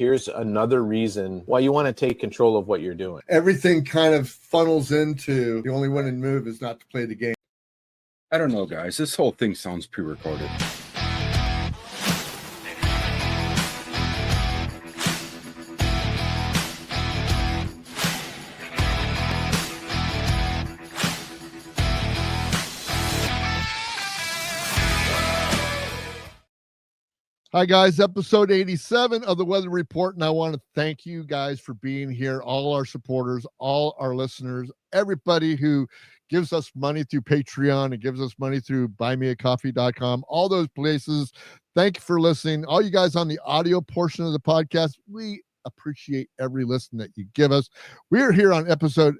here's another reason why you want to take control of what you're doing. Everything kind of funnels into the only winning move is not to play the game. I don't know, guys. This whole thing sounds pre-recorded. Hi, guys. Episode 87 of the Weather Report, and I want to thank you guys for being here, all our supporters, all our listeners, everybody who gives us money through Patreon and gives us money through buymeacoffee.com, all those places. Thank you for listening. All you guys on the audio portion of the podcast, we appreciate every listen that you give us. We are here on episode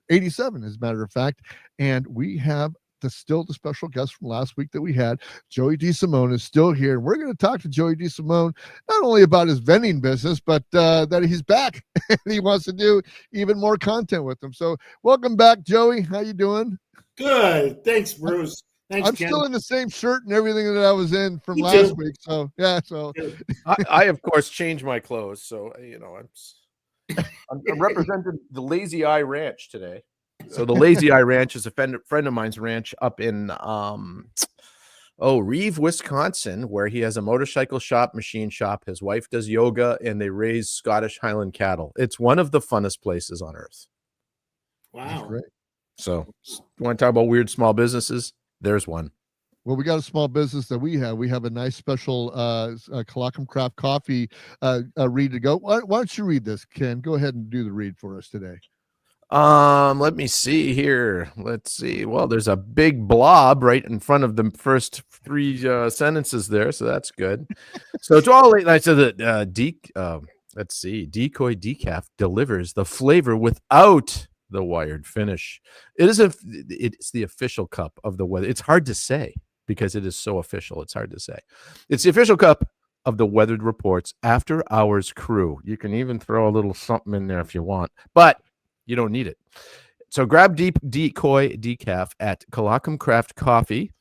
87, as a matter of fact, and we have the special guest from last week that we had. Joey DeSimone is still here. We're going to talk to Joey DeSimone not only about his vending business, but that he's back and he wants to do even more content with him. So welcome back, Joey. How you doing? Good. Thanks, Bruce. Thanks, I'm Ken. still in the same shirt and everything that I was in from Me last too. week. So yeah, so I of course changed my clothes, so I'm representing the Lazy Eye Ranch today. So the Lazy Eye Ranch is a friend of mine's ranch up in Reeve, Wisconsin, where he has a motorcycle shop, machine shop. His wife does yoga, and they raise Scottish Highland cattle. It's one of the funnest places on earth. Wow. great. So you want to talk about weird small businesses? There's one. Well, we got a small business that we have. We have a nice special Kalacum Craft Coffee read to go. Why don't you read this, Ken? Go ahead and do the read for us today. Let me see here. Let's see. Well, there's a big blob right in front of the first three sentences there, so that's good. So to all late nights of the let's see. Decoy Decaf delivers the flavor without the wired finish. It's the official cup of the weather. It's hard to say because it is so official. It's hard to say. It's the official cup of the Weathered Report's After Hours crew. You can even throw a little something in there if you want, but you don't need it. So grab Decoy Decaf at Kalacum Craft Coffee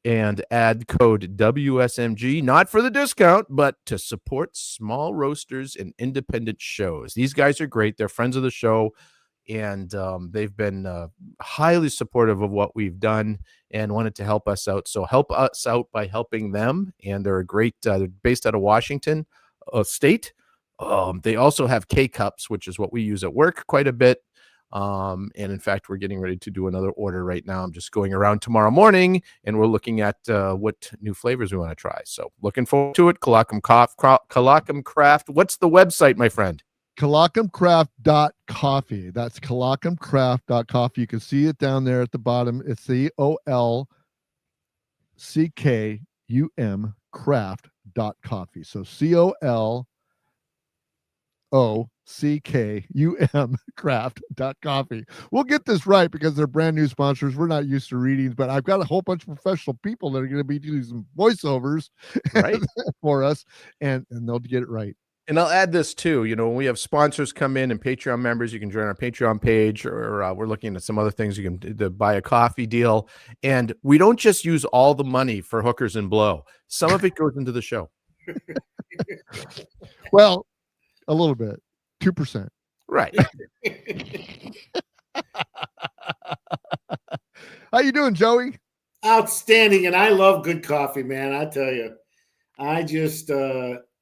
and add code WSMG, not for the discount, but to support small roasters and independent shows. These guys are great. They're friends of the show, and they've been highly supportive of what we've done and wanted to help us out. So help us out by helping them. And they're a great, they're based out of Washington State. They also have K-Cups, which is what we use at work quite a bit. And in fact, we're getting ready to do another order right now. I'm just going around tomorrow morning, and we're looking at what new flavors we want to try. So looking forward to it. Kalacum Craft. What's the website, my friend? KalacumCraft.coffee. That's KalacumCraft.coffee. You can see it down there at the bottom. It's COLCKUM craft.coffee. So COLCKUM craft.coffee. We'll get this right because they're brand new sponsors. We're not used to readings, but I've got a whole bunch of professional people that are going to be doing some voiceovers Right. for us, and they'll get it right. And I'll add this too, when we have sponsors come in and Patreon members, you can join our Patreon page, or we're looking at some other things. You can buy a coffee deal. And we don't just use all the money for hookers and blow. Some of it goes into the show. Well, a little bit, 2%. Right. How you doing, Joey? Outstanding. And I love good coffee, man. I tell you, I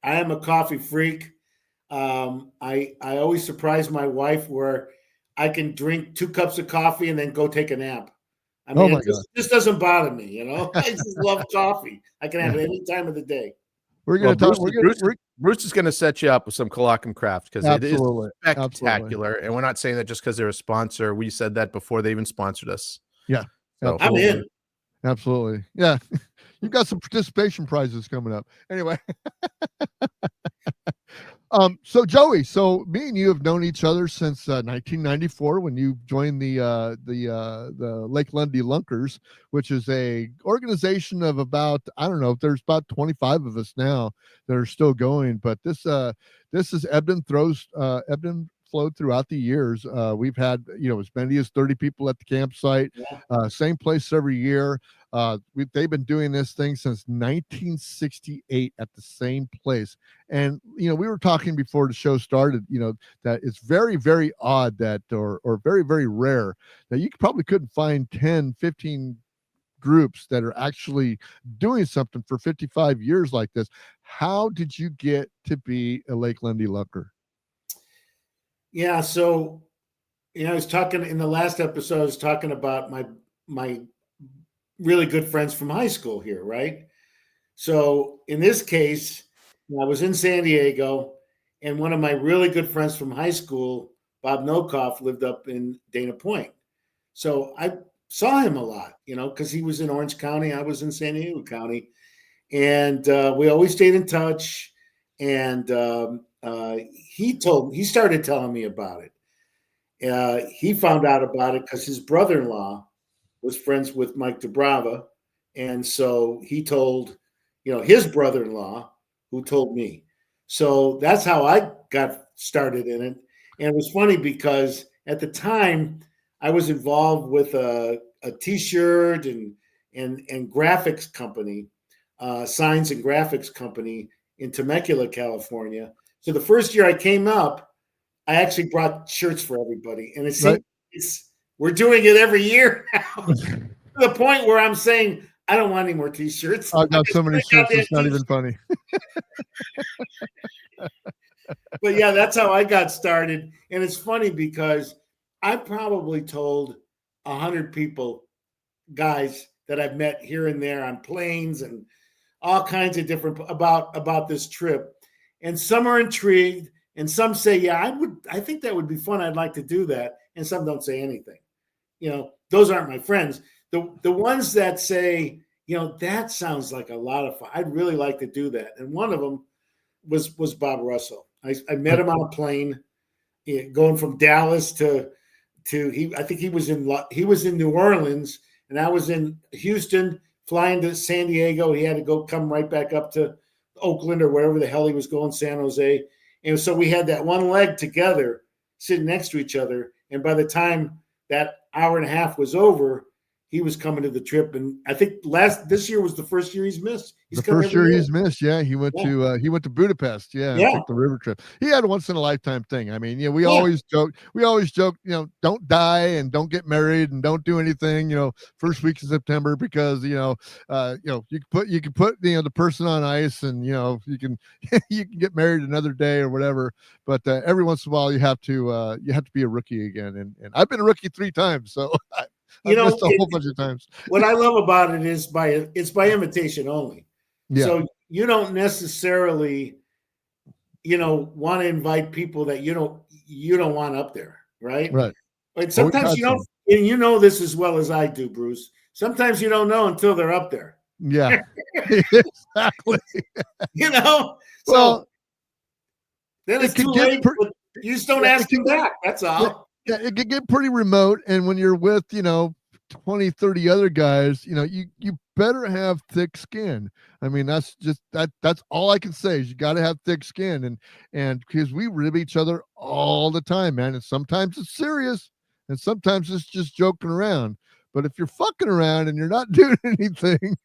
am a coffee freak. I always surprise my wife where I can drink 2 cups of coffee and then go take a nap. I mean, this doesn't bother me, I just love coffee. I can have it any time of the day. We're going to talk. Bruce is going to set you up with some Kalacum Craft because it is spectacular. Absolutely. And we're not saying that just because they're a sponsor. We said that before they even sponsored us. Yeah. So, I'm in. Absolutely. Yeah. You've got some participation prizes coming up. Anyway. So Joey, me and you have known each other since 1994 when you joined the Lake Lundy Lunkers, which is a organization of about, I don't know, there's about 25 of us now that are still going, but this is ebbed and flowed throughout the years. We've had, as many as 30 people at the campsite, same place every year. They've been doing this thing since 1968 at the same place. And, we were talking before the show started, that it's very, very odd that, or very, very rare that you probably couldn't find 10, 15 groups that are actually doing something for 55 years like this. How did you get to be a Lake Lundy Lunker? Yeah, so I was talking in the last episode. I was talking about my really good friends from high school here, right? So in this case, I was in San Diego, and one of my really good friends from high school, Bob Nokoff, lived up in Dana Point. So I saw him a lot, because he was in Orange County, I was in San Diego County, and we always stayed in touch. And he started telling me about it. He found out about it because his brother-in-law was friends with Mike DeBrava, and so he told, his brother-in-law, who told me. So that's how I got started in it. And it was funny because at the time I was involved with a T-shirt and graphics company, signs and graphics company in Temecula, California. So the first year I came up, I actually brought shirts for everybody, and we're doing it every year now, to the point where I'm saying I don't want any more T-shirts. I've got so many shirts, it's not even funny. But yeah, that's how I got started, and it's funny because I probably told 100 people, guys that I've met here and there on planes and all kinds of different about this trip, and some are intrigued, and some say, "Yeah, I think that would be fun. I'd like to do that," and some don't say anything. Those aren't my friends. The ones that say, that sounds like a lot of fun. I'd really like to do that. And one of them was Bob Russell. I met him on a plane, going from Dallas to I think he was in New Orleans, and I was in Houston, flying to San Diego. He had to come right back up to Oakland or wherever the hell he was going, San Jose. And so we had that one leg together, sitting next to each other. And by the time that hour and a half was over, he was coming to the trip. And I think this year was the first year he's missed. The first year he's missed. Yeah. He went to Budapest. Yeah. And took the river trip. He had a once in a lifetime thing. I mean, we always joke, don't die and don't get married and don't do anything, first week of September, because, you can put the person on ice, and, you can get married another day or whatever. But every once in a while you have to be a rookie again. And I've been a rookie 3 times. So I've missed a whole bunch of times. What I love about it is it's by invitation only. Yeah. So you don't necessarily, want to invite people that you don't want up there, right? Right. But sometimes you don't, and you know this as well as I do, Bruce. Sometimes you don't know until they're up there. Yeah, exactly. So then it's too late. You just don't ask him back. That's all. Yeah, it can get pretty remote, and when you're with 20, 30 other guys, you better have thick skin. I mean, that's all I can say is you got to have thick skin, and because we rib each other all the time, man. And sometimes it's serious, and sometimes it's just joking around. But if you're fucking around and you're not doing anything,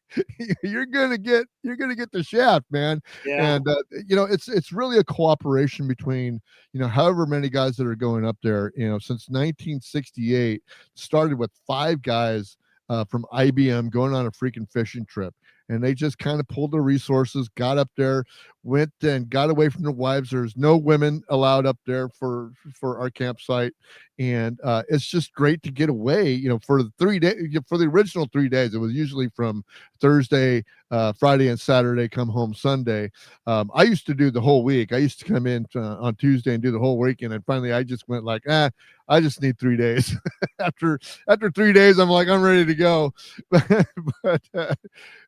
you're gonna get the shaft, man. Yeah. And it's really a cooperation between however many guys that are going up there. Since 1968, started with 5 guys from IBM going on a freaking fishing trip. And they just kind of pulled their resources, got up there, went and got away from their wives. There's no women allowed up there for our campsite. And it's just great to get away, for the 3 days, for the original 3 days. It was usually from Thursday, Friday, and Saturday, come home Sunday. I used to do the whole week. I used to come in on Tuesday and do the whole weekend. And finally, I just went like, I just need 3 days. after 3 days, I'm like, I'm ready to go. but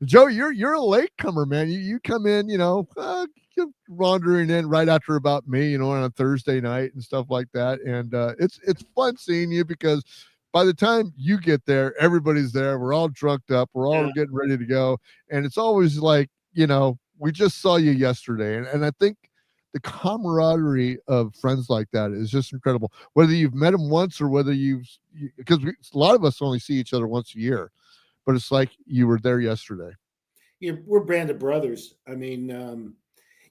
Joe, you're a latecomer, man. You come in, you're wandering in right after about me, on a Thursday night and stuff like that. And it's fun seeing you, because by the time you get there, everybody's there. We're all drunked up. We're all getting ready to go. And it's always like, we just saw you yesterday. And I think the camaraderie of friends like that is just incredible. Whether you've met them once or whether because a lot of us only see each other once a year. but it's like you were there yesterday. We're a band of brothers. I mean,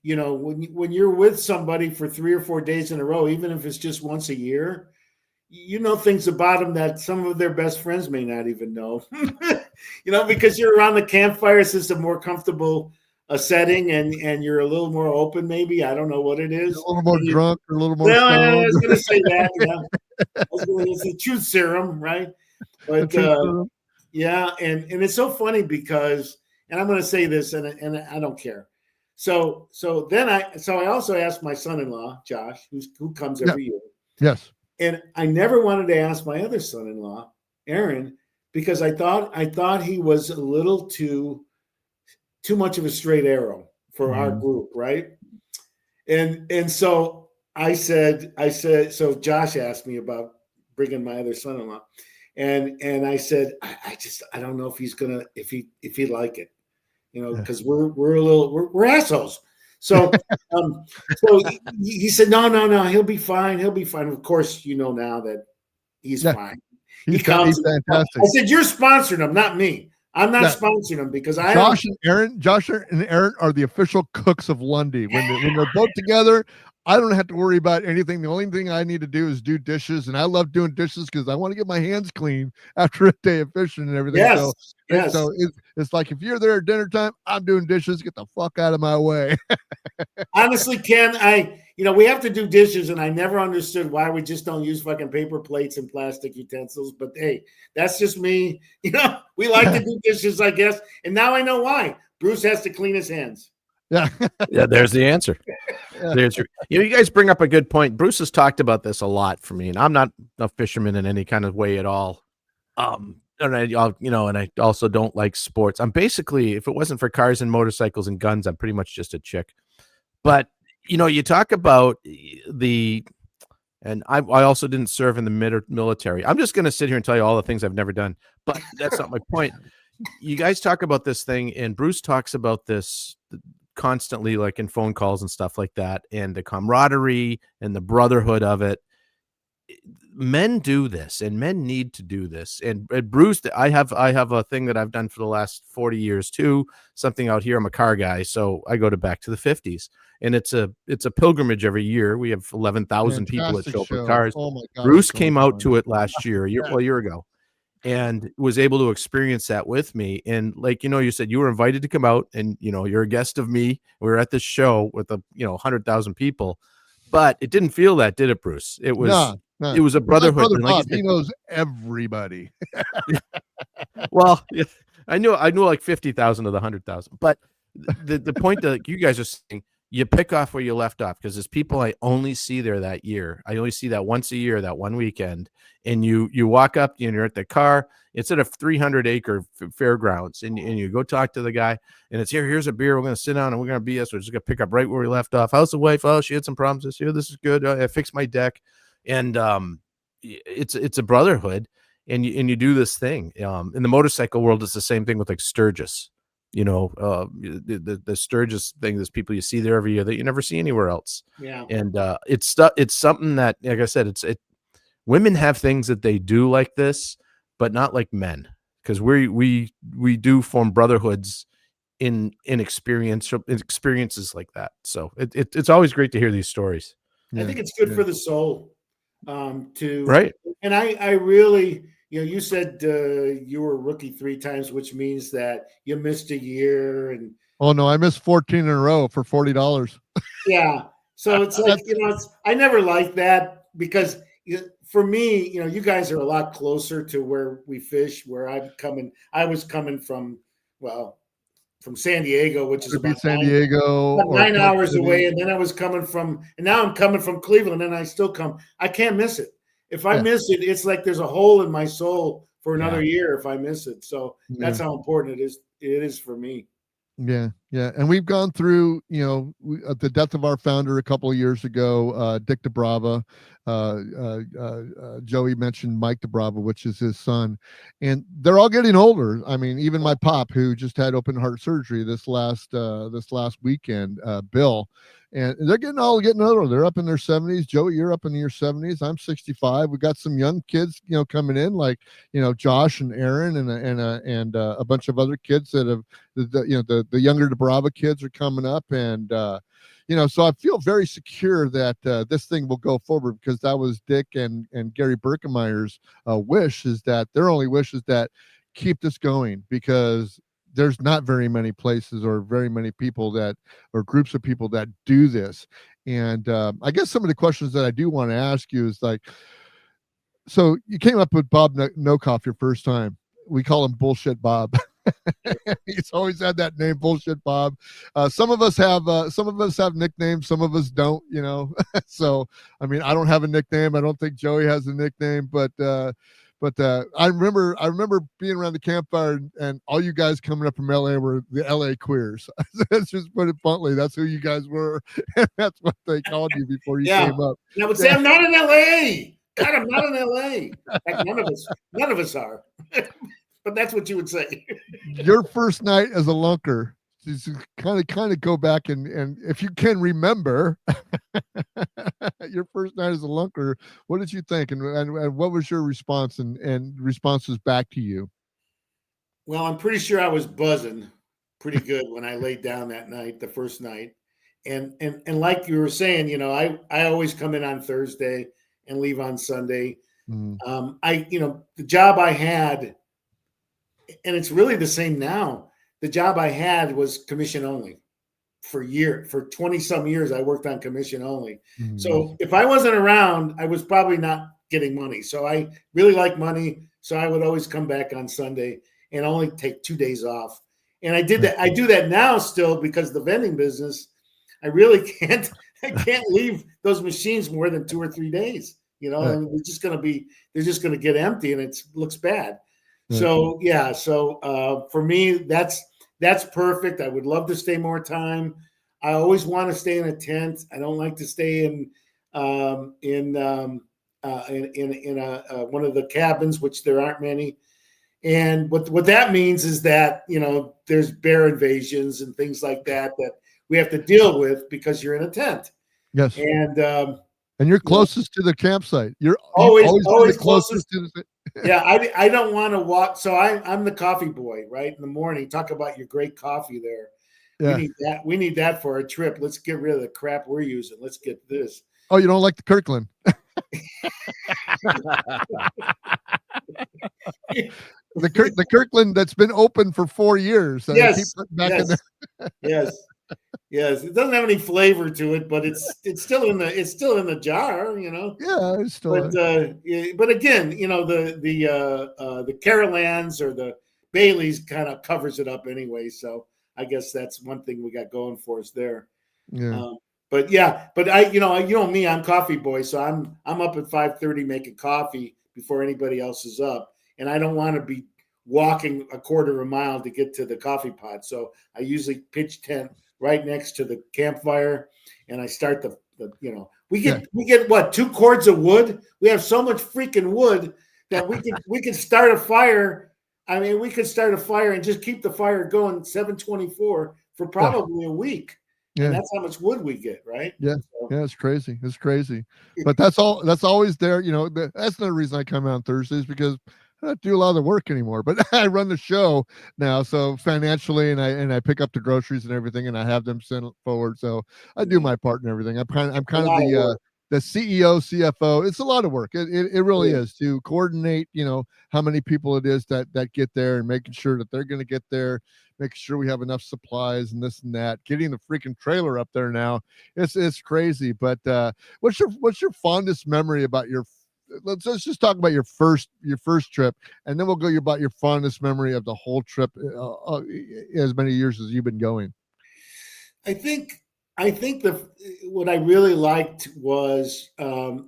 you know, when you're with somebody for 3 or 4 days in a row, even if it's just once a year, you know things about them that some of their best friends may not even know. You know, because you're around the campfire, it's just a more comfortable setting, and you're a little more open. Maybe I don't know what it is. You're a little more drunk or a little more well, stoned. I was going to say that. Yeah, it's the truth serum, right? But yeah, and it's so funny because, and I'm going to say this, and I don't care. So then I also asked my son-in-law Josh, who comes every year. Yes. And I never wanted to ask my other son-in-law, Aaron, because I thought he was a little too much of a straight arrow for our group, right? And so I said, so Josh asked me about bringing my other son-in-law, and I said, I don't know if he's gonna if he'd like it, you know, because we're assholes. So so he said, no, he'll be fine. He'll be fine. Of course, you know now that he's fine. He comes. He's fantastic. I said, you're sponsoring him, not me. I'm not sponsoring him because Josh and Aaron are the official cooks of Lundy. When they're both together, I don't have to worry about anything. The only thing I need to do is do dishes, and I love doing dishes because I want to get my hands clean after a day of fishing and everything. Yes. So it's like if you're there at dinner time, I'm doing dishes. Get the fuck out of my way. Honestly, Ken, we have to do dishes, and I never understood why we just don't use fucking paper plates and plastic utensils. But hey, that's just me. You know, we like to do dishes, I guess. And now I know why. Bruce has to clean his hands. Yeah. Yeah, there's the answer. There's you guys bring up a good point. Bruce has talked about this a lot for me, and I'm not a fisherman in any kind of way at all. And I also don't like sports. I'm basically, if it wasn't for cars and motorcycles and guns, I'm pretty much just a chick. But you talk about and I also didn't serve in the military. I'm just going to sit here and tell you all the things I've never done, but that's not my point. You guys talk about this thing, and Bruce talks about this constantly, like in phone calls and stuff like that, and the camaraderie and the brotherhood of it. Men do this, and men need to do this. And Bruce, I have a thing that I've done for the last 40 years too. Something out here. I'm a car guy, so I go back to the 50s, and it's a pilgrimage every year. We have 11,000 people that show up for cars. Oh my God, Bruce came out to it last year, a year ago, and was able to experience that with me. And like you said you were invited to come out, and you're a guest of me. We were at this show with 100,000 people, but it didn't feel that, did it, Bruce? It was. It was a brotherhood. Like he knows everybody. Well, I knew like 50,000 of the 100,000. But the point that you guys are saying, you pick off where you left off, because there's people I only see there that year. I only see that once a year, that one weekend. And you walk up and you're at the car. It's at a 300-acre fairgrounds, and you go talk to the guy, and it's here's a beer. We're going to sit down and we're going to BS. We're just going to pick up right where we left off. How's the wife? Oh, she had some problems this year. This is good. I fixed my deck. And it's a brotherhood, and you do this thing. In the motorcycle world, it's the same thing with like Sturgis. The Sturgis thing. There's people you see there every year that you never see anywhere else. Yeah, and it's something that, like I said, women have things that they do like this, but not like men, because we do form brotherhoods in experiences like that. So it's always great to hear these stories. I think it's good for the soul. Right. And I really, you said you were a rookie 3 times, which means that you missed a year. And oh no, I missed 14 in a row for $40. Yeah. So it's like, I never liked that, because for me, you guys are a lot closer to where we fish, where I was coming from, from San Diego, which is about San Diego, 9 hours away. And then now I'm coming from Cleveland, and I still come. I can't miss it. If I miss it, it's like there's a hole in my soul for another year if I miss it. So that's how important it is for me. Yeah. And we've gone through, the death of our founder a couple of years ago, Dick DeBrava. Joey mentioned Mike DeBrava, which is his son, and they're all getting older. I mean, even my pop, who just had open heart surgery this last weekend, Bill, and they're getting older. They're up in their 70s. Joey, you're up in your 70s. I'm 65. We got some young kids, coming in, like, Josh and Aaron and a bunch of other kids that have the younger DeBrava kids are coming up, and so I feel very secure that this thing will go forward, because that was Dick and Gary Berkemeyer's wish, is that their only wish is that keep this going, because there's not very many places or very many people or groups of people that do this. And I guess some of the questions that I do want to ask you is, like, so you came up with Bob Nokoff your first time. We call him Bullshit Bob. He's always had that name, Bullshit Bob. Some of us have nicknames, some of us don't, So I mean, I don't have a nickname. I don't think Joey has a nickname, but I remember being around the campfire, and all you guys coming up from LA were the LA queers. Let's just put it bluntly. That's who you guys were. And that's what they called you before you came up. I would say, I'm not in LA. God, I'm not in LA. Like, none of us are. But that's what you would say. Your first night as a lunker, just kind of go back and if you can remember your first night as a lunker, what did you think, and what was your response and responses back to you? Well, I'm pretty sure I was buzzing pretty good when I laid down that night, the first night. And like you were saying, I always come in on Thursday and leave on Sunday. The job I had, and it's really the same now. The job I had was commission only for 20 some years. I worked on commission only. So if I wasn't around, I was probably not getting money. So I really like money. So I would always come back on Sunday and only take 2 days off. And I did that. I do that now still, because the vending business, I really can't leave those machines more than 2 or 3 days, and they're just going to get empty, and it looks bad. So for me, that's perfect. I would love to stay more time. I always want to stay in a tent. I don't like to stay in one of the cabins, which there aren't many. And what that means is that, there's bear invasions and things like that we have to deal with, because you're in a tent. Yes. And you're closest to the campsite. You're always the closest to the Yeah, I don't want to walk. So I'm the coffee boy, right? In the morning, talk about your great coffee there. Yeah. We need that for a trip. Let's get rid of the crap we're using. Let's get this. Oh, you don't like the Kirkland? The Kirkland that's been open for 4 years. Yes. Yes. It doesn't have any flavor to it, but it's still in the jar, Yeah, it's still. But again, the Carolans or the Baileys kind of covers it up anyway. So I guess that's one thing we got going for us there. Yeah. But I, me, I'm coffee boy, so I'm up at 5:30 making coffee before anybody else is up, and I don't want to be walking a quarter of a mile to get to the coffee pot. So I usually pitch tent right next to the campfire, and I start we get what, 2 cords of wood. We have so much freaking wood that we can start a fire. I mean, we could start a fire and just keep the fire going 724 for probably a week. Yeah. And that's how much wood we get, right? Yeah. So. Yeah, it's crazy. It's crazy. But that's always there. That's another reason I come out on Thursdays, because I don't do a lot of the work anymore, but I run the show now. So financially, and I pick up the groceries and everything, and I have them sent forward. So I do my part and everything. I'm kind of the CEO, CFO. It's a lot of work. It really is, to coordinate, how many people it is that get there, and making sure that they're going to get there, making sure we have enough supplies and this and that, getting the freaking trailer up there now. It's crazy. But what's your fondest memory about let's just talk about your first trip, and then we'll go about your fondest memory of the whole trip, as many years as you've been going. I think what I really liked was I'm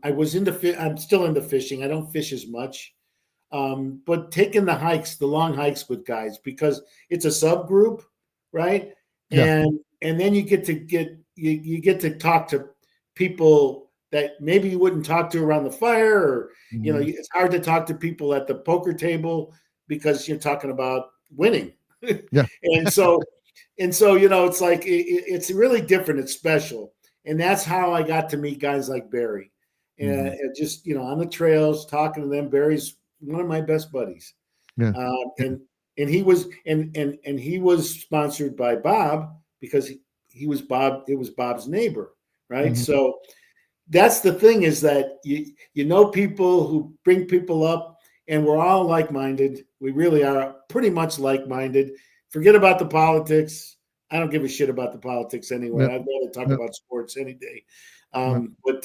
still into fishing. I don't fish as much, but taking the long hikes with guys, because it's a subgroup, right? Yeah. And then you get to talk to people that maybe you wouldn't talk to around the fire, or it's hard to talk to people at the poker table because you're talking about winning. Yeah. and so it's like it's really different. It's special. and that's how I got to meet guys like Barry, and just on the trails talking to them. Barry's one of my best buddies, and he was and he was sponsored by Bob because he was Bob. It was Bob's neighbor, right? So that's the thing, is that you know people who bring people up, and we're all like-minded. We really are pretty much like-minded. Forget about the politics. I don't give a shit about the politics anyway. I'd rather talk about sports any day. But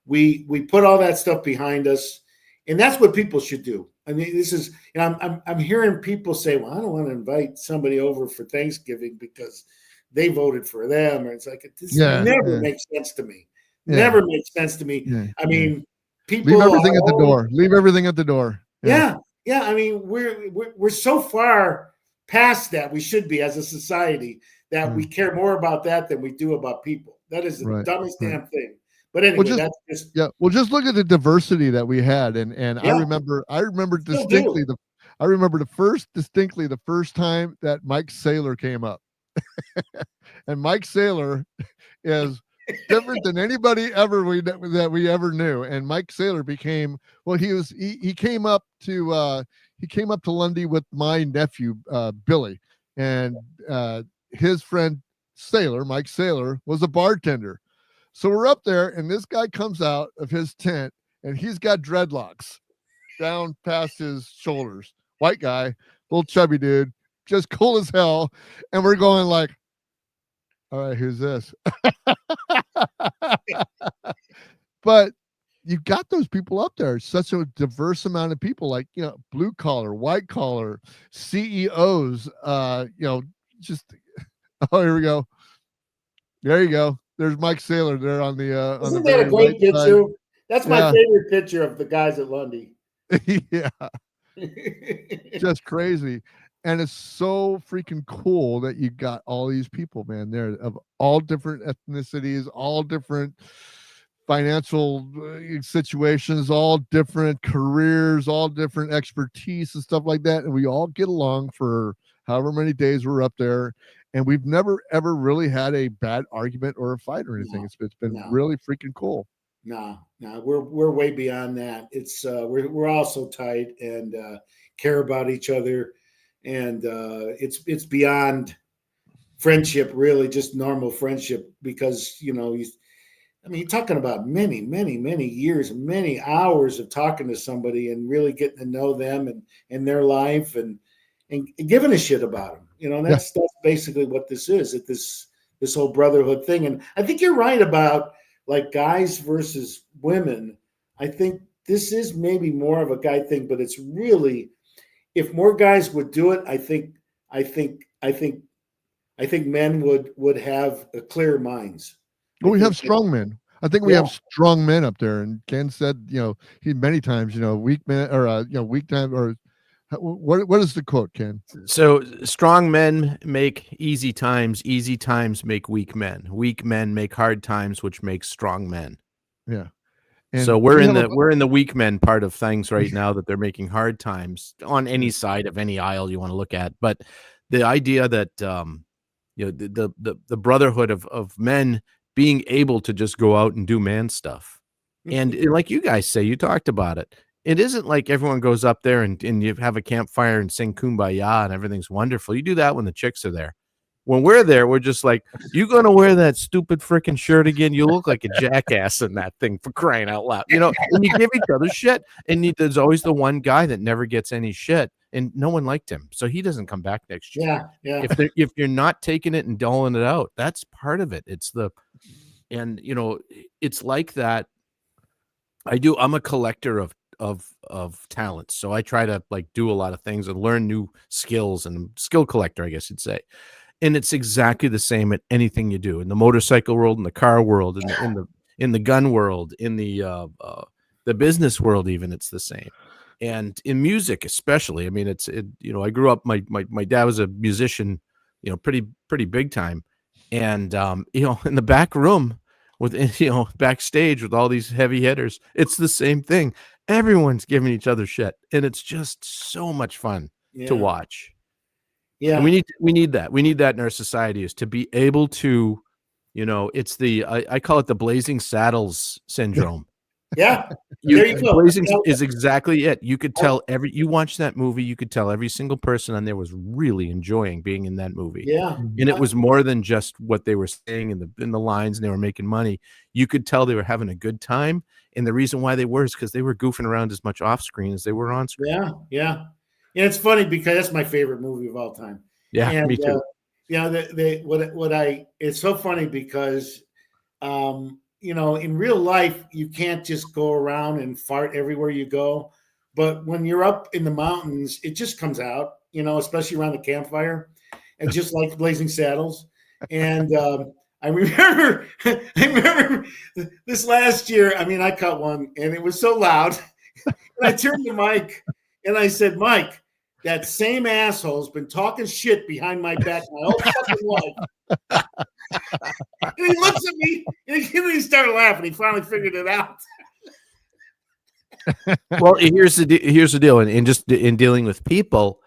we put all that stuff behind us, and that's what people should do. I mean, this is, I'm hearing people say, well, I don't want to invite somebody over for Thanksgiving because they voted for them. Or it's like, this never makes sense to me. Never makes sense to me. I mean, people leave everything at the door. Leave everything at the door. Yeah. I mean, we're so far past that. We should be, as a society, that we care more about that than we do about people. That is the dumbest damn thing. But anyway, that's just Well, just look at the diversity that we had, and I remember distinctly the first time that Mike Saylor came up, and Mike Saylor is different than anybody that we ever knew. And Mike Saylor became, well, he came up to Lundy with my nephew Billy, and his friend Saylor, Mike Saylor, was a bartender. So we're up there, and this guy comes out of his tent, and he's got dreadlocks down past his shoulders. White guy, little chubby dude, just cool as hell. And we're going like, all right, who's this? But you got those people up there. Such a diverse amount of people, like, blue collar, white collar, CEOs, just, oh, here we go. There you go. There's Mike Saylor there on the Isn't that a great picture? Side. That's my favorite picture of the guys at Lundy. Yeah. Just crazy. And it's so freaking cool that you got all these people, man, there of all different ethnicities, all different financial situations, all different careers, all different expertise and stuff like that. And we all get along for however many days we're up there. And we've never, ever really had a bad argument or a fight or anything. It's been really freaking cool. No, we're way beyond that. It's we're all so tight and care about each other, and it's beyond friendship, really, just normal friendship. Because you're talking about many years, many hours of talking to somebody and really getting to know them and their life and giving a shit about them. That's basically what this is. This whole brotherhood thing. And I think you're right about, like, guys versus women. I think this is maybe more of a guy thing, but it's really, if more guys would do it, I think men would have clear minds. Well, we have strong men. I think we have strong men up there. And Ken said, he many times, weak men or weak time, or what is the quote, Ken? So strong men make easy times make weak men make hard times, which makes strong men. Yeah. And so we're in the weak men part of things right now, that they're making hard times on any side of any aisle you want to look at. But the idea that the brotherhood of men being able to just go out and do man stuff, and like you guys say, you talked about it. It isn't like everyone goes up there and you have a campfire and sing Kumbaya and everything's wonderful. You do that when the chicks are there. When we're there, we're just like, you going to wear that stupid freaking shirt again? You look like a jackass in that thing, for crying out loud. And you give each other shit. And there's always the one guy that never gets any shit, and no one liked him, so he doesn't come back next year. Yeah. If you're not taking it and doling it out, that's part of it. It's like that. I'm a collector of talents. So I try to, like, do a lot of things and learn new skills, and skill collector, I guess you'd say. And it's exactly the same at anything you do, in the motorcycle world, in the car world, in the gun world, in the business world, even, it's the same. And in music, especially, I mean, I grew up, my dad was a musician, pretty big time. And, in the back room backstage with all these heavy hitters, it's the same thing. Everyone's giving each other shit, and it's just so much fun to watch. Yeah, and we need that. We need that in our society, is to be able to, It's I call it the Blazing Saddles syndrome. Yeah, there you go. Blazing is exactly it. You could tell you watch that movie, you could tell every single person on there was really enjoying being in that movie. Yeah, And it was more than just what they were saying in the lines, and they were making money. You could tell they were having a good time, and the reason why they were is because they were goofing around as much off screen as they were on screen. Yeah. And it's funny because that's my favorite movie of all time. Yeah, and, me too. It's so funny because, in real life, you can't just go around and fart everywhere you go. But when you're up in the mountains, it just comes out, especially around the campfire, and just like Blazing Saddles. And I remember this last year, I caught one and it was so loud. And I turned to Mike and I said, Mike, that same asshole's been talking shit behind my back my whole fucking life. And he looks at me and he started laughing. He finally figured it out. Well, here's the deal. And just in dealing with people,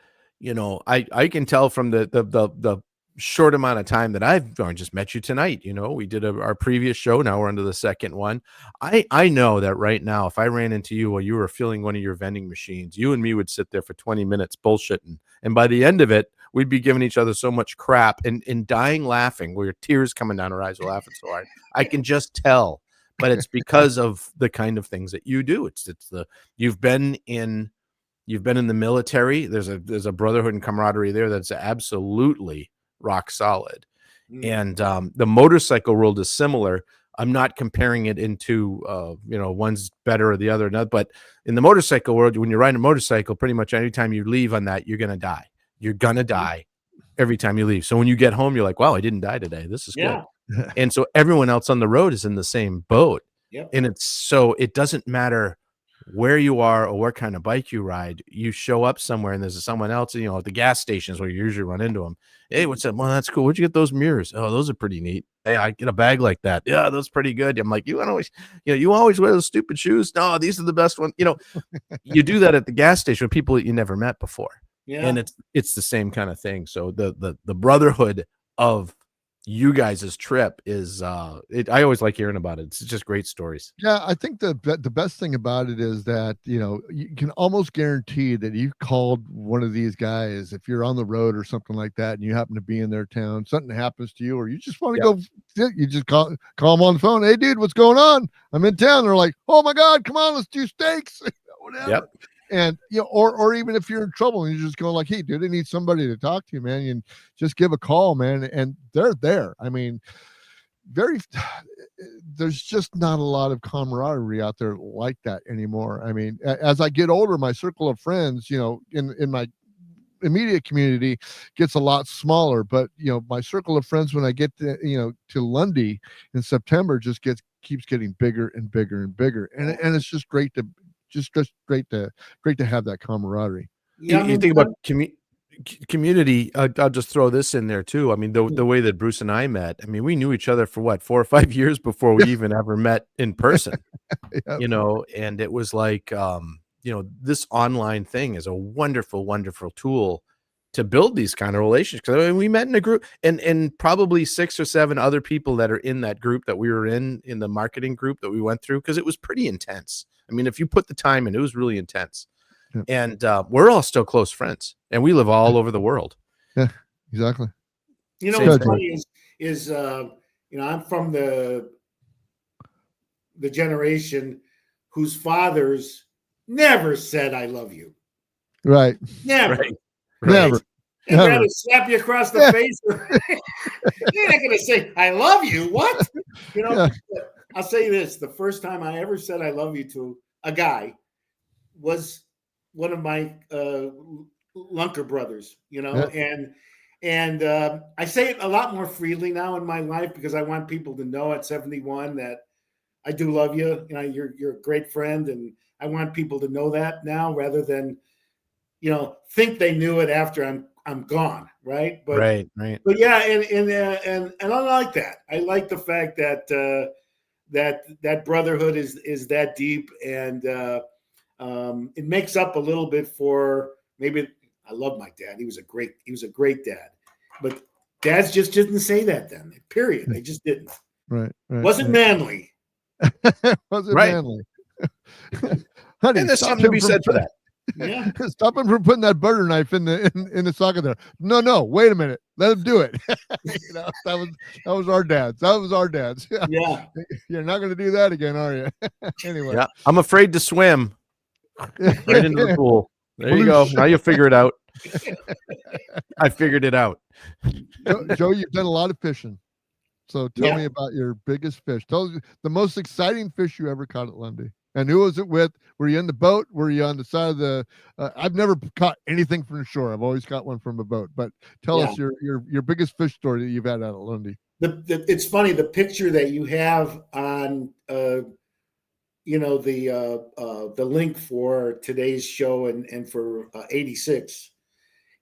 I can tell from the short amount of time that I've just met you tonight. We did our previous show. Now we're into the second one. I know that right now, if I ran into you while you were filling one of your vending machines, you and me would sit there for 20 minutes bullshitting. And by the end of it, we'd be giving each other so much crap and dying laughing, where your tears coming down our eyes, we're laughing so hard. I can just tell, but it's because of the kind of things that you do. You've been in the military. There's a brotherhood and camaraderie there that's absolutely rock solid. And the motorcycle world is similar. I'm not comparing it into one's better or the other, but in the motorcycle world, when you're riding a motorcycle, pretty much anytime you leave on that, you're gonna die. You're gonna die every time you leave. So when you get home, you're like, wow, I didn't die today. This is good. And so everyone else on the road is in the same boat. Yep. And it doesn't matter where you are or what kind of bike you ride. You show up somewhere and there's someone else, at the gas stations where you usually run into them. Hey, what's up? Well, that's cool. Where'd you get those mirrors? Oh, those are pretty neat. Hey, I get a bag like that. Yeah, those pretty good. I'm like, you always wear those stupid shoes. No, these are the best ones. You do that at the gas station with people that you never met before. Yeah. And it's the same kind of thing. So the brotherhood of you guys' trip is I always like hearing about it. It's just great stories. Yeah, I think the best thing about it is that you can almost guarantee that you called one of these guys if you're on the road or something like that, and you happen to be in their town, something happens to you, or you just want to go, you just call them on the phone. Hey, dude, what's going on? I'm in town. They're like, oh my God, come on, let's do steaks, whatever. Yep. And or even if you're in trouble and you're just going like, hey, dude, I need somebody to talk to, man. You just give a call, man, and they're there. There's just not a lot of camaraderie out there like that anymore. As I get older, my circle of friends, in my immediate community gets a lot smaller, but my circle of friends when I get to Lundy in September just keeps getting bigger and bigger and bigger, and it's just great to have that camaraderie. You think about community. I'll just throw this in there too. The way that Bruce and I met, we knew each other for 4 or 5 years before we even ever met in person. And it was like this online thing is a wonderful, wonderful tool to build these kind of relationships. Because we met in a group, and probably 6 or 7 other people that are in that group that we were in the marketing group that we went through, because it was pretty intense. If you put the time in, it was really intense. Yeah. And we're all still close friends, and we live all over the world. Yeah, exactly. What's funny is I'm from the generation whose fathers never said "I love you." Right. Never. Right. Never. They'd rather slap you across the face. You're not going to say "I love you." What? I'll say this: the first time I ever said "I love you" to a guy was one of my Lunker brothers, and I say it a lot more freely now in my life because I want people to know at 71 that I do love you. You're a great friend, and I want people to know that now rather than, think they knew it after I'm gone, right? But right. But yeah, and I like that. I like the fact that that brotherhood is that deep, and it makes up a little bit for maybe. I love my dad. He was a great dad, but dads just didn't say that then. Period. They just didn't. Right. Wasn't manly. Wasn't Right. manly. Honey, And there's stop something to him be from said for that. Yeah. Stop him from putting that butter knife in the socket there. No, wait a minute. Let him do it. That was our dads. That was our dads. Yeah. You're not going to do that again, are you? Anyway. Yeah, I'm afraid to swim right into the pool. There you go. Now you figure it out. I figured it out. Joe, you've done a lot of fishing. So tell me about your biggest fish. Tell us the most exciting fish you ever caught at Lundy. And who was it with? Were you in the boat? Were you on the side of the I've never caught anything from the shore. I've always caught one from a boat. But tell us your biggest fish story that you've had out at Lundy. It's funny, the picture that you have on the link for today's show and for 86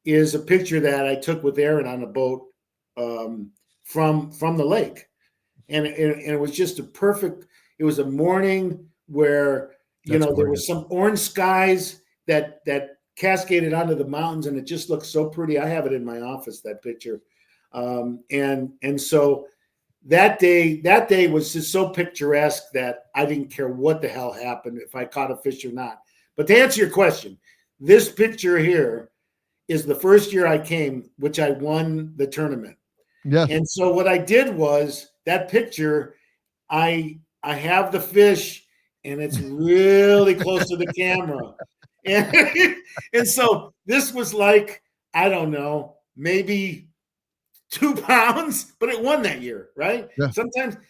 is a picture that I took with Aaron on a boat from the lake, and it was just it was a morning where there was some orange skies that cascaded onto the mountains, and it just looked so pretty. I have it in my office, that picture, and so that day was just so picturesque that I didn't care what the hell happened, if I caught a fish or not. But to answer your question, this picture here is the first year I came, which I won the tournament. Yes. And so what I did was, that picture, I have the fish, and it's really close to the camera. And so this was like, I don't know, maybe 2 pounds, but it won that year, right? Yeah.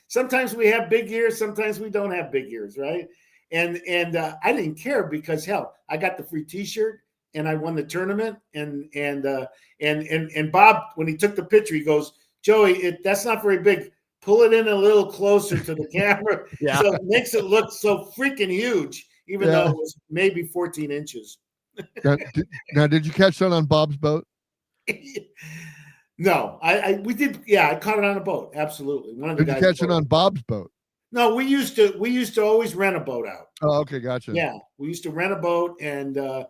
Sometimes we have big years, sometimes we don't have big years, right? And I didn't care, because hell, I got the free T-shirt and I won the tournament. And Bob, when he took the picture, he goes, "Joey, that's not very big. Pull it in a little closer to the camera." Yeah. So it makes it look so freaking huge, even though it was maybe 14 inches. Now, did you catch that on Bob's boat? No, we did. Yeah, I caught it on a boat. Absolutely. One of the Did guys you catch it on Bob's boat? No, we used to always rent a boat out. Oh, okay, gotcha. Yeah, we used to rent a boat and a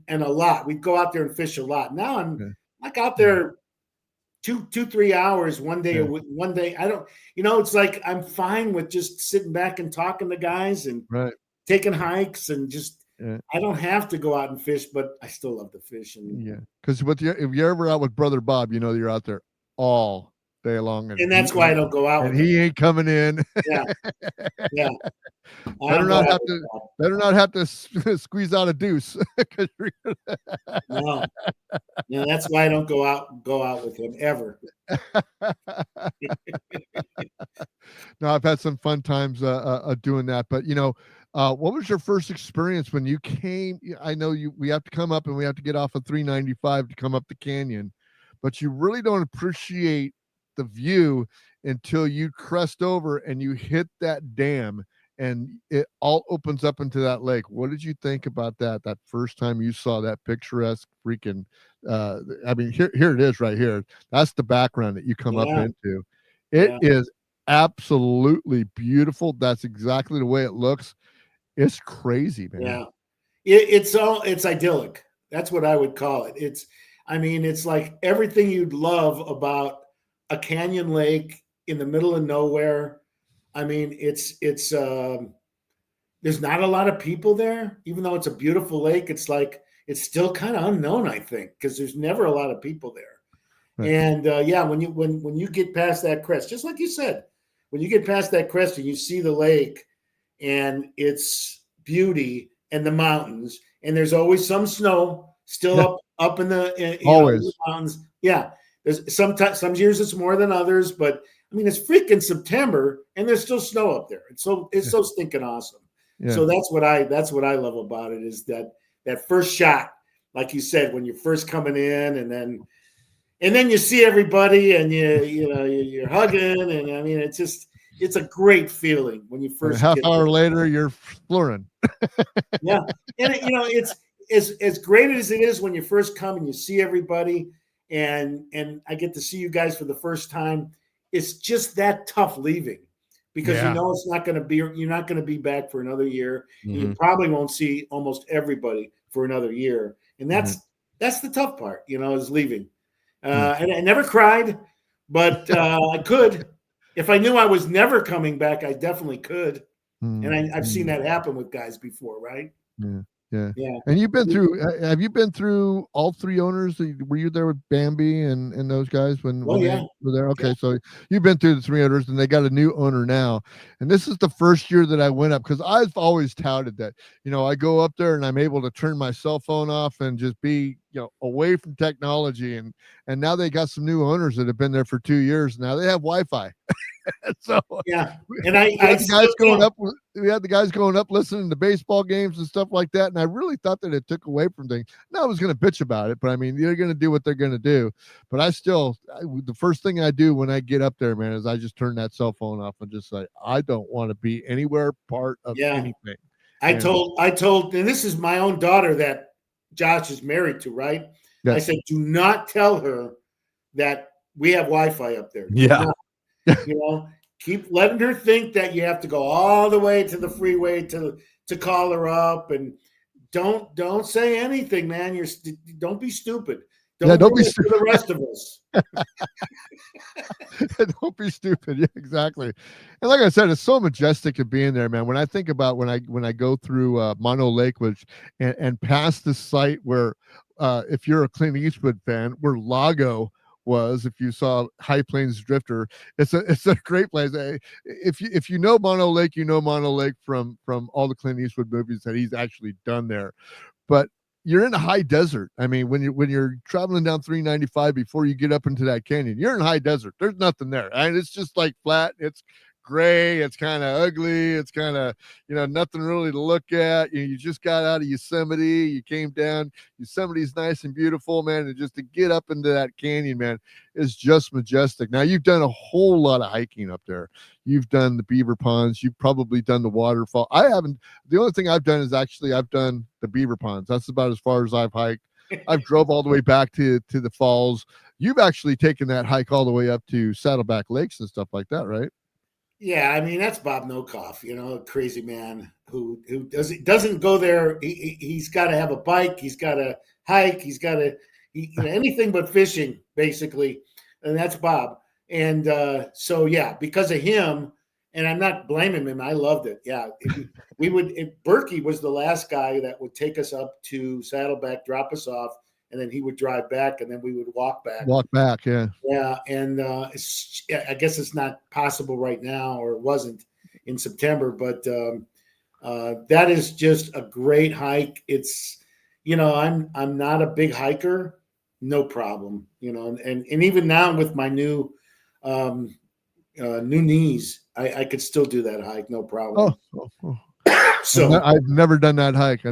lot. We'd go out there and fish a lot. Now I'm like out there 2-3 hours one day. One day I don't. It's like I'm fine with just sitting back and talking to guys and taking hikes and just. I don't have to go out and fish, but I still love to fish. And because if you're ever out with Brother Bob, you're out there all day long. And that's why I don't go out. And he ain't coming in. Yeah. Better not have to squeeze out a deuce. No, that's why I don't go out with him ever. No, I've had some fun times doing that, but what was your first experience when you came? I know we have to come up and we have to get off of 395 to come up the canyon, but you really don't appreciate the view until you crest over and you hit that dam and it all opens up into that lake. What did you think about that first time you saw that picturesque freaking here it is right here. That's the background that you come up into. It is absolutely beautiful. That's exactly the way it looks. It's crazy, man. Yeah. It's idyllic. That's what I would call it. It's like everything you'd love about a canyon lake in the middle of nowhere. It's there's not a lot of people there, even though it's a beautiful lake. It's like, it's still kind of unknown, I think, because there's never a lot of people there. Right. And when you get past that crest, just like you said, when you get past that crest and you see the lake and its beauty and the mountains, and there's always some snow still up in the the mountains. Yeah. There's some years it's more than others, but it's freaking September and there's still snow up there. It's so stinking awesome. Yeah. So that's what I love about it, is that first shot, like you said, when you're first coming in, and then you see everybody and you're hugging, and it's a great feeling when you first. A half hour later, you're flooring. Yeah, and it's as great as it is when you first come and you see everybody, and I get to see you guys for the first time. It's just that tough leaving, because it's not going to be. You're not going to be back for another year. Mm-hmm. You probably won't see almost everybody for another year, and that's the tough part. Is leaving. And I never cried, but I could. If I knew I was never coming back, I definitely could. And I've seen that happen with guys before, right? Yeah. And you've been through. Have you been through all three owners? Were you there with Bambi and those guys when they were there? Okay, Yeah. so you've been through the three owners, and they got a new owner now. And this is the first year that I went up, because I've always touted that, I go up there and I'm able to turn my cell phone off and just be, away from technology. And now they got some new owners that have been there for 2 years. Now they have Wi-Fi. So yeah, and we had the guys going up listening to baseball games and stuff like that, and I really thought that it took away from things. Now I was going to bitch about it, but I mean, they're going to do what they're going to do. But the first thing I do when I get up there, man, is I just turn that cell phone off and just say, I don't want to be anywhere part of anything. I told, and this is my own daughter that Josh is married to, right? I said, do not tell her that we have Wi-Fi up there. Yeah. Keep letting her think that you have to go all the way to the freeway to call her up, and don't say anything, man. Don't be stupid. Don't be stupid for the rest of us. Don't be stupid. Yeah, exactly. And like I said, it's so majestic of being there, man. When I think about when I go through Mono Lake, and past the site where, if you're a Clint Eastwood fan, where Lago was, if you saw High Plains Drifter, it's a great place. If you know Mono Lake, you know Mono Lake from all the Clint Eastwood movies that he's actually done there. But you're in the high desert. I mean, when you're traveling down 395 before you get up into that canyon, you're in high desert. There's nothing there, and it's just like flat. It's gray. It's kind of ugly. It's kind of, nothing really to look at. You just got out of Yosemite. You came down. Yosemite's nice and beautiful, man. And just to get up into that canyon, man, is just majestic. Now, you've done a whole lot of hiking up there. You've done the beaver ponds. You've probably done the waterfall. I haven't. The only thing I've done is I've done the beaver ponds. That's about as far as I've hiked. I've drove all the way back to the falls. You've actually taken that hike all the way up to Saddleback Lakes and stuff like that, right? Yeah, I mean, that's Bob Nokoff, a crazy man who doesn't go there. He's got to have a bike. He's got to hike. He's got to anything but fishing, basically, and that's Bob. And so yeah, because of him, and I'm not blaming him. I loved it. Yeah, Berkey was the last guy that would take us up to Saddleback, drop us off, and then he would drive back, and then we would walk back. Yeah. Yeah, and I guess it's not possible right now, or it wasn't in September, but that is just a great hike. It's, I'm not a big hiker, no problem, and even now with my new knees, I could still do that hike, no problem. Oh. So I've never done that hike.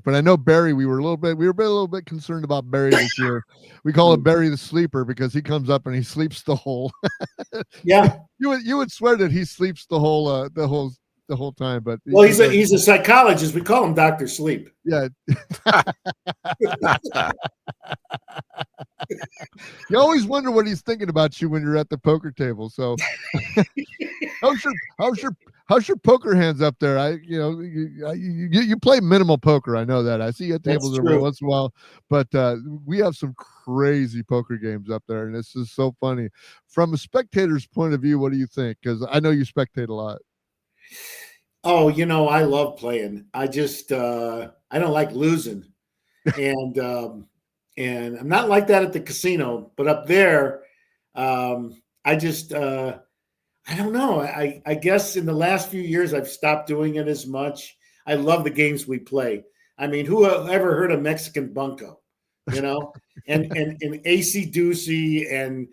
But I know Barry. We were a little bit concerned about Barry this year. We call him Barry the Sleeper because he comes up and he sleeps the whole. Yeah, you would swear that he sleeps the whole time. But he's a psychologist. We call him Dr. Sleep. Yeah. You always wonder what he's thinking about you when you're at the poker table. So, how's your poker hands up there? You play minimal poker. I know that. I see you at tables every once in a while, but we have some crazy poker games up there, and this is so funny. From a spectator's point of view, what do you think? Because I know you spectate a lot. Oh, I love playing. I just I don't like losing, and I'm not like that at the casino. But up there, I just I don't know. I guess in the last few years I've stopped doing it as much. I love the games we play. I mean, who ever heard of Mexican Bunko? and AC Doocy and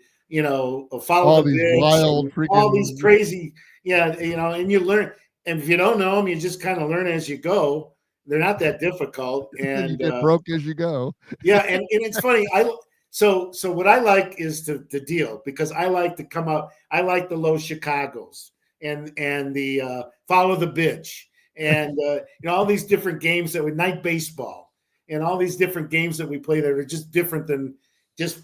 follow all the these bigs, wild freaking, all these crazy, and you learn. And if you don't know them, you just kind of learn as you go. They're not that difficult, and you get broke as you go. Yeah, and it's funny. So what I like is to deal, because I like to come out. I like the Los Chicagos and the follow the bitch and all these different games that with night baseball and all these different games that we play that are just different than just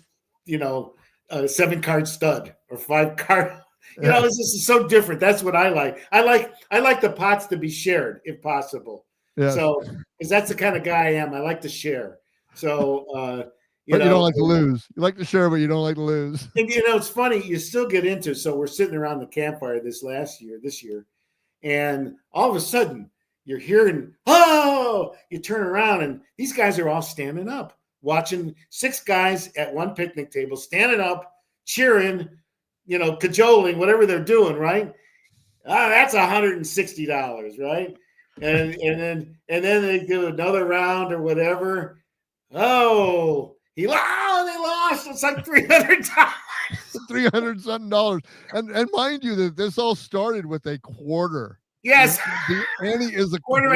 a 7-card stud or 5-card. This is so different. That's what I like. I like the pots to be shared if possible. Yeah. So, because that's the kind of guy I am. I like to share. So, But you don't like to lose. You like to share, but you don't like to lose. And it's funny, you still get into it. So we're sitting around the campfire this year, and all of a sudden you're hearing, oh, you turn around and these guys are all standing up, watching 6 guys at one picnic table, standing up, cheering, cajoling, whatever they're doing, right? That's $160, right? And then they do another round or whatever. Oh, they lost. It's like $300. $300 something. And mind you that this all started with a quarter. Yes. The ante is a quarter.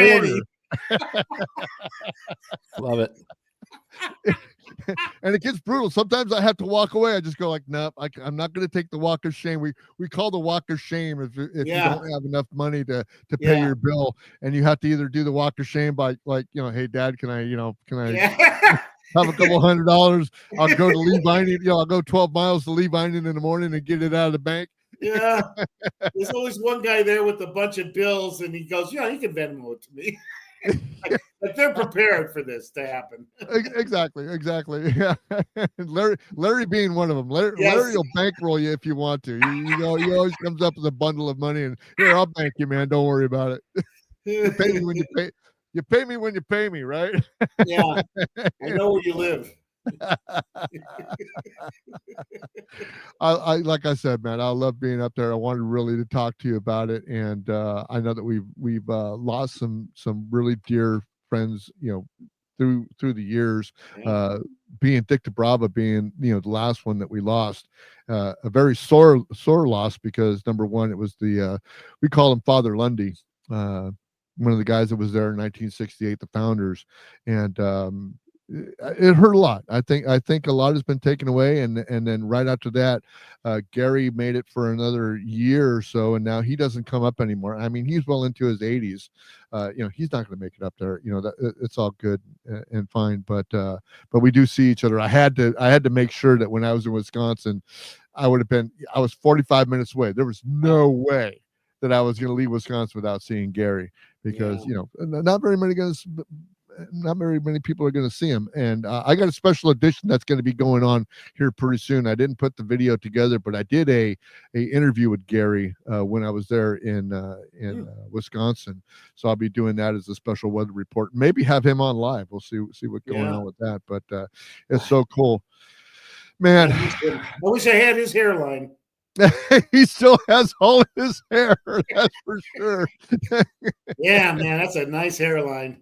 Love it. And it gets brutal. Sometimes I have to walk away. I just go like, nope, I'm not going to take the walk of shame. We call the walk of shame if you don't have enough money to pay your bill, and you have to either do the walk of shame by hey Dad, can I have a couple $100? I'll go to Lee Binding. I'll go 12 miles to Lee Binding in the morning and get it out of the bank. Yeah. There's always one guy there with a bunch of bills, and he goes, you can Venmo it to me. like they're prepared for this to happen. Exactly. Yeah. Larry being one of them. Larry will bankroll you if you want to. He always comes up with a bundle of money and here, I'll bank you, man. Don't worry about it. You pay me when you pay. You pay me when you pay me, right? Yeah. I know where you live. I like I said, man, I love being up there. I wanted really to talk to you about it, and I know that we've lost some really dear friends, through the years. Being Dick DeBrava being the last one that we lost, a very sore loss, because number one, it was the we call him Father Lundy, one of the guys that was there in 1968, the founders, and it hurt a lot. I think a lot has been taken away, and then right after that, Gary made it for another year or so, and now he doesn't come up anymore. I mean, he's well into his 80s. He's not going to make it up there. It's all good and fine, but we do see each other. I had to make sure that when I was in Wisconsin, I was 45 minutes away. There was no way that I was going to leave Wisconsin without seeing Gary, because not very many people are going to see him. And I got a special edition that's going to be going on here pretty soon. I didn't put the video together, but I did a interview with Gary when I was there in Wisconsin. So I'll be doing that as a special weather report. Maybe have him on live. We'll see what's going on with that. But it's so cool, man. I wish I had his hairline. He still has all his hair, that's for sure. Yeah, man, that's a nice hairline.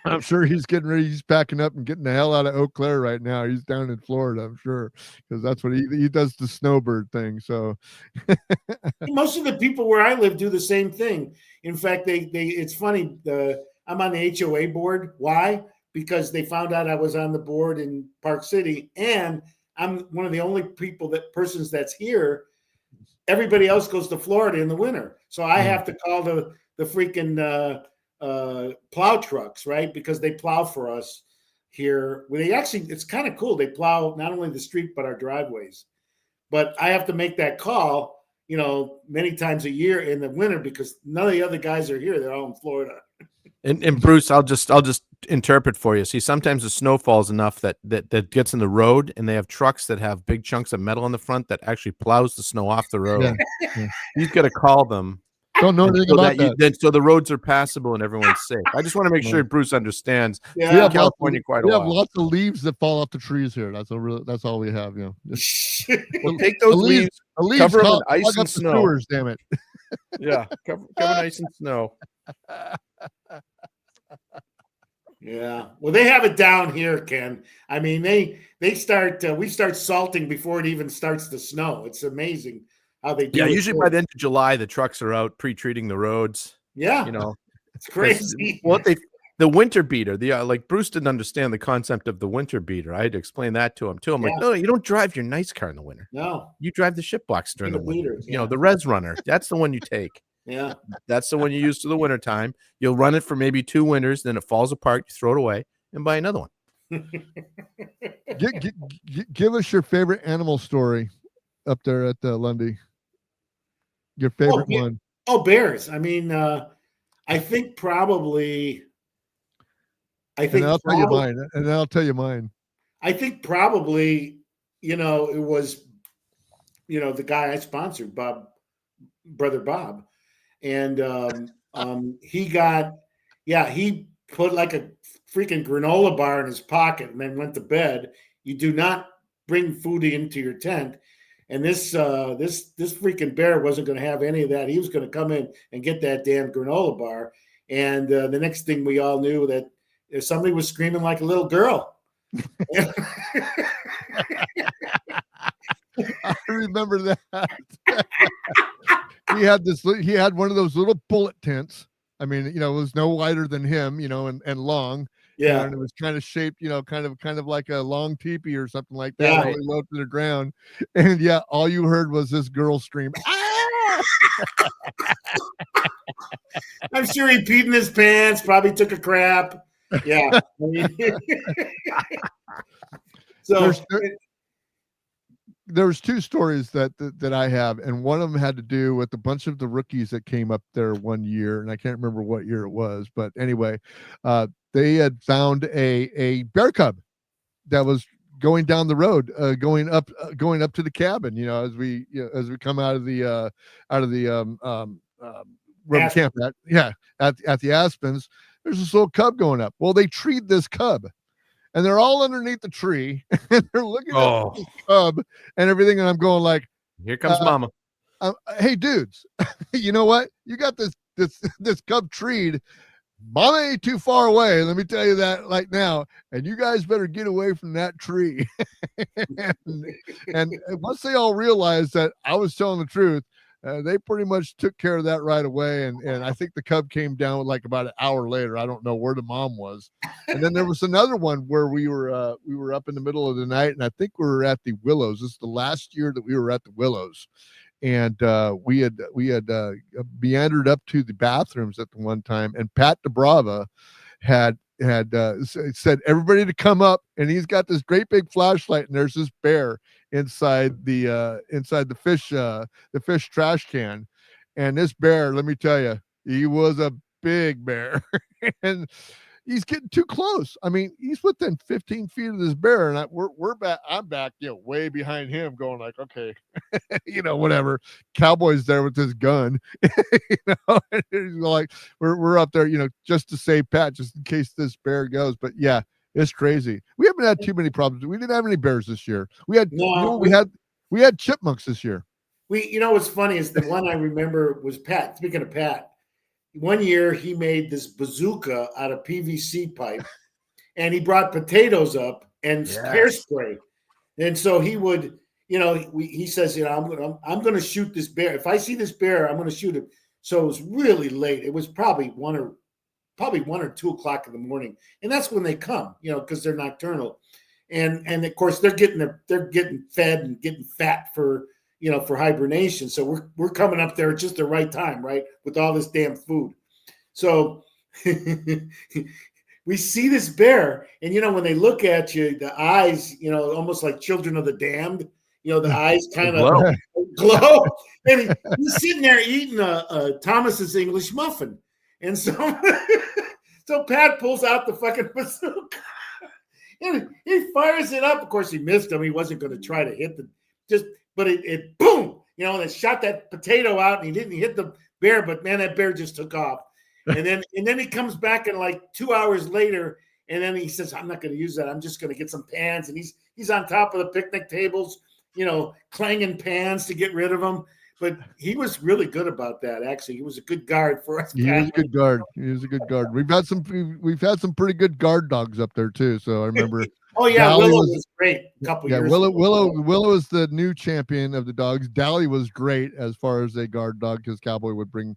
I'm sure he's getting ready. He's packing up and getting the hell out of Eau Claire right now. He's down in Florida, I'm sure, because that's what he does, the snowbird thing. So most of the people where I live do the same thing. In fact, it's funny. I'm on the HOA board. Why? Because they found out I was on the board in Park City, and I'm one of the only persons that's here. Everybody else goes to Florida in the winter, so I have to call the freaking plow trucks, right? Because they plow for us here. It's kind of cool. They plow not only the street but our driveways. But I have to make that call, many times a year in the winter, because none of the other guys are here. They're all in Florida. And Bruce, I'll just interpret for you. See, sometimes the snow falls enough that gets in the road, and they have trucks that have big chunks of metal on the front that actually plows the snow off the road. Yeah. You've got to call them. Don't know anything about that. So the roads are passable and everyone's safe. I just want to make sure Bruce understands. Yeah, we have California quite a while. We have lots of leaves that fall off the trees here. That's all we have. Well, take those leaves, cover them in ice and snow. Sewers, damn it. Yeah, cover ice and snow. Yeah, well, they have it down here, Ken. I mean, we start salting before it even starts to snow. It's amazing how they do. Yeah, usually by the end of July, the trucks are out pre-treating the roads. Yeah, it's crazy. Well, the winter beater, like Bruce didn't understand the concept of the winter beater. I had to explain that to him too. I'm like, no, you don't drive your nice car in the winter. No, you drive the ship box during the winter. Beater, The Res Runner. That's the one you take. Yeah, that's the one you use for the winter time. You'll run it for maybe 2 winters, then it falls apart. You throw it away and buy another one. Give us your favorite animal story up there at Lundy. Your favorite one. Oh, bears. I mean, I think probably. And I'll tell you mine. I think probably, it was, the guy I sponsored, Brother Bob. And he put like a freaking granola bar in his pocket and then went to bed. You do not bring food into your tent. And this freaking bear wasn't going to have any of that. He was going to come in and get that damn granola bar. And the next thing we all knew that somebody was screaming like a little girl. I remember that. He had one of those little bullet tents. I mean, it was no wider than him, and long. Yeah. And it was kind of shaped, kind of like a long teepee or something like that, Yeah. really low to the ground. And yeah, all you heard was this girl scream. Ah! I'm sure he peed in his pants, probably took a crap. Yeah. So there's two stories that I have, and one of them had to do with a bunch of the rookies that came up there one year, and I can't remember what year it was, but anyway, they had found a bear cub that was going down the road, going up to the cabin. As we come out of the where we camp at, at the Aspens, there's this little cub going up. Well, they treed this cub. And they're all underneath the tree, and they're looking at the cub and everything. And I'm going like, "Here comes Mama." Hey, dudes, you know what? You got this cub treed. Mama ain't too far away. Let me tell you that right now. And you guys better get away from that tree. and once they all realized that I was telling the truth, they pretty much took care of that right away. And I think the cub came down like about an hour later. I don't know where the mom was. And then there was another one where we were up in the middle of the night, and I think we were at the Willows. This is the last year that we were at the Willows. And we had meandered up to the bathrooms at the one time, and Pat DeBrava had said everybody to come up, and he's got this great big flashlight, and there's this bear inside the fish trash can. And this bear, let me tell you, he was a big bear. And he's getting too close. I mean, he's within 15 feet of this bear, and we're back. I'm back, way behind him, going like, okay, whatever. Cowboy's there with his gun, and he's like, we're up there, just to save Pat, just in case this bear goes. But yeah, it's crazy. We haven't had too many problems. We didn't have any bears this year. We had we had chipmunks this year. What's funny is the one I remember was Pat. Speaking of Pat. One year he made this bazooka out of PVC pipe, and he brought potatoes up and hairspray. And so he would, he says, I'm going to shoot this bear. If I see this bear, I'm going to shoot him. So it was really late. It was probably 1 or 2 o'clock in the morning, and that's when they come, because they're nocturnal, and of course they're getting fed and getting fat for hibernation. So we're coming up there at just the right time, right? With all this damn food. So we see this bear, and when they look at you, the eyes, almost like Children of the Damned, the eyes kind of glow. And he's sitting there eating a Thomas's English muffin. And so so Pat pulls out the fucking bazooka and he fires it up. Of course, he missed him. He wasn't going to try to hit but it boom, and it shot that potato out, and he didn't hit the bear, but man, that bear just took off. And then he comes back, and like 2 hours later, and then he says, I'm not going to use that. I'm just going to get some pans. And he's on top of the picnic tables, clanging pans to get rid of them. But he was really good about that. Actually, he was a good guard for us. He was a good guard. We've had some pretty good guard dogs up there too. So I remember. Oh yeah, Dally Willow was great a couple years ago. Willow is the new champion of the dogs. Dally was great as far as a guard dog, because Cowboy would bring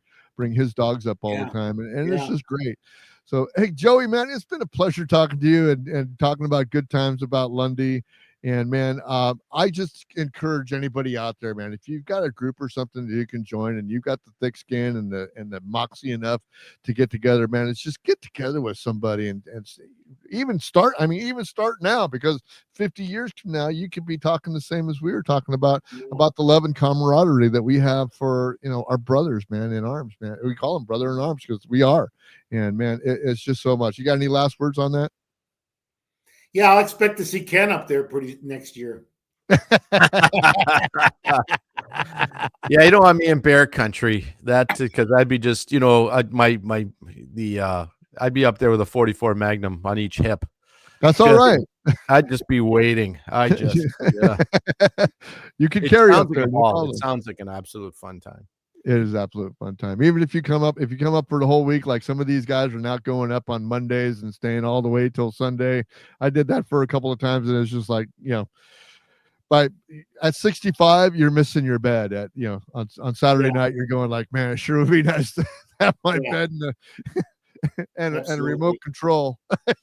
his dogs up all the time, and it's just great. So hey, Joey, man, it's been a pleasure talking to you and talking about good times about Lundy. And man, I just encourage anybody out there, man, if you've got a group or something that you can join, and you've got the thick skin and the moxie enough to get together, man, it's just get together with somebody and even start now, because 50 years from now, you could be talking the same as we were talking about the love and camaraderie that we have for, our brothers, man, in arms, man. We call them brother in arms because we are. And man, it's just so much. You got any last words on that? Yeah, I'll expect to see Ken up there pretty next year. Yeah, you don't want me in bear country. That because I'd be just, I'd be up there with a 44 Magnum on each hip. That's all right. I'd just be waiting. Yeah. You can It carry up sounds like there. a No ball. problem. It sounds like an absolute fun time. It is absolute fun time. Even if you come up for the whole week, like some of these guys are not going up on Mondays and staying all the way till Sunday. I did that for a couple of times, and it's just like, but at 65, you're missing your bed. On Saturday night, you're going like, man, it sure would be nice to have my bed and a remote control. Well,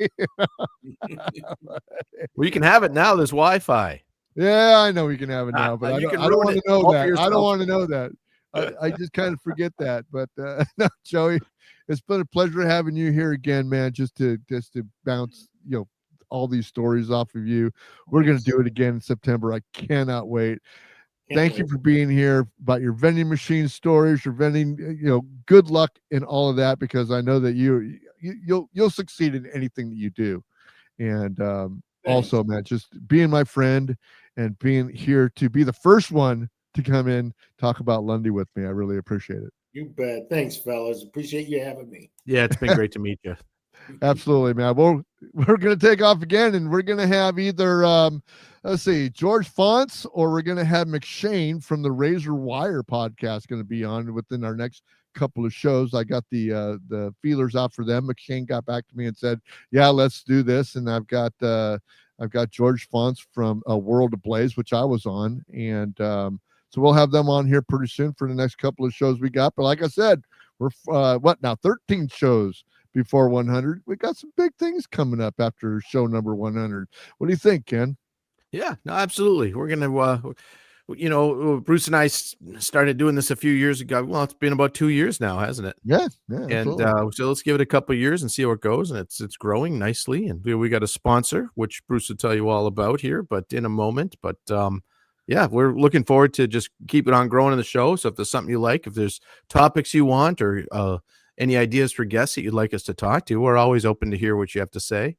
you can have it now. There's Wi-Fi. Yeah, I know we can have it now, but I don't want to know that. I don't want to know that. I just kind of forget that. But no, Joey, it's been a pleasure having you here again, man. Just to bounce, all these stories off of you. We're going to do it again in September. I cannot wait. Thank you for being here. About your vending machine stories, your vending, good luck in all of that, because I know that you'll succeed in anything that you do. And also, man, just being my friend and being here to be the first one to come in, talk about Lundy with me. I really appreciate it. You bet. Thanks, fellas. Appreciate you having me. Yeah, it's been great to meet you. Absolutely, man. Well, we're going to take off again, and we're going to have either, George Fonts, or we're going to have McShane from the Razor Wire podcast going to be on within our next couple of shows. I got the feelers out for them. McShane got back to me and said, yeah, let's do this. And I've got George Fonts from World of Blaze, which I was on. And so we'll have them on here pretty soon for the next couple of shows we got. But like I said, we're 13 shows before 100. We got some big things coming up after show number 100. What do you think, Ken? Yeah, no, absolutely. We're going to, Bruce and I started doing this a few years ago. Well, it's been about 2 years now, hasn't it? Yeah. And so let's give it a couple of years and see how it goes. And it's growing nicely. And we got a sponsor, which Bruce will tell you all about here, but in a moment. But yeah, we're looking forward to just keep it on growing in the show. So if there's something you like, if there's topics you want, or any ideas for guests that you'd like us to talk to, we're always open to hear what you have to say.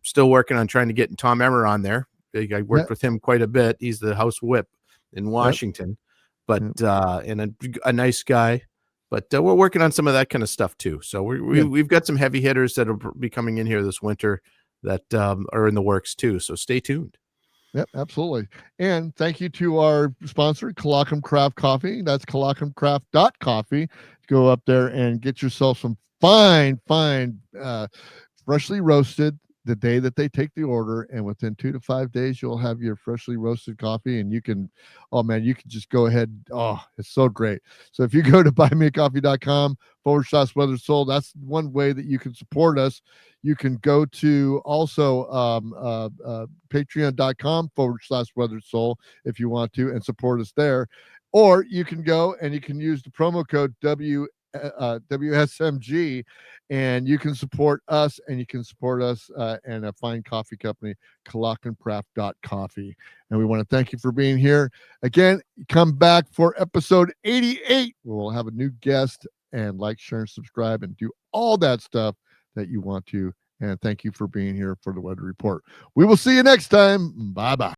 Still working on trying to get Tom Emmer on there. I worked with him quite a bit. He's the House Whip in Washington, but and a nice guy. But we're working on some of that kind of stuff too. So we've got some heavy hitters that will be coming in here this winter that are in the works too. So stay tuned. Yep, absolutely. And thank you to our sponsor, Kalacum Craft Coffee. That's kalacumcraft.coffee. Go up there and get yourself some fine, freshly roasted the day that they take the order. And within 2 to 5 days, you'll have your freshly roasted coffee. And you can just go ahead. Oh, it's so great. So if you go to buymeacoffee.com/Weathered Soul, that's one way that you can support us. You can go to also patreon.com/Weathered Soul if you want to, and support us there. Or you can go and you can use the promo code WSMG, and you can support us, and you can support us and a fine coffee company, kalacumcraft.coffee. And we want to thank you for being here again. Come back for episode 88. We'll have a new guest, and like, share, and subscribe, and do all that stuff that you want to. And thank you for being here for the Weather Report. We will see you next time. Bye-bye.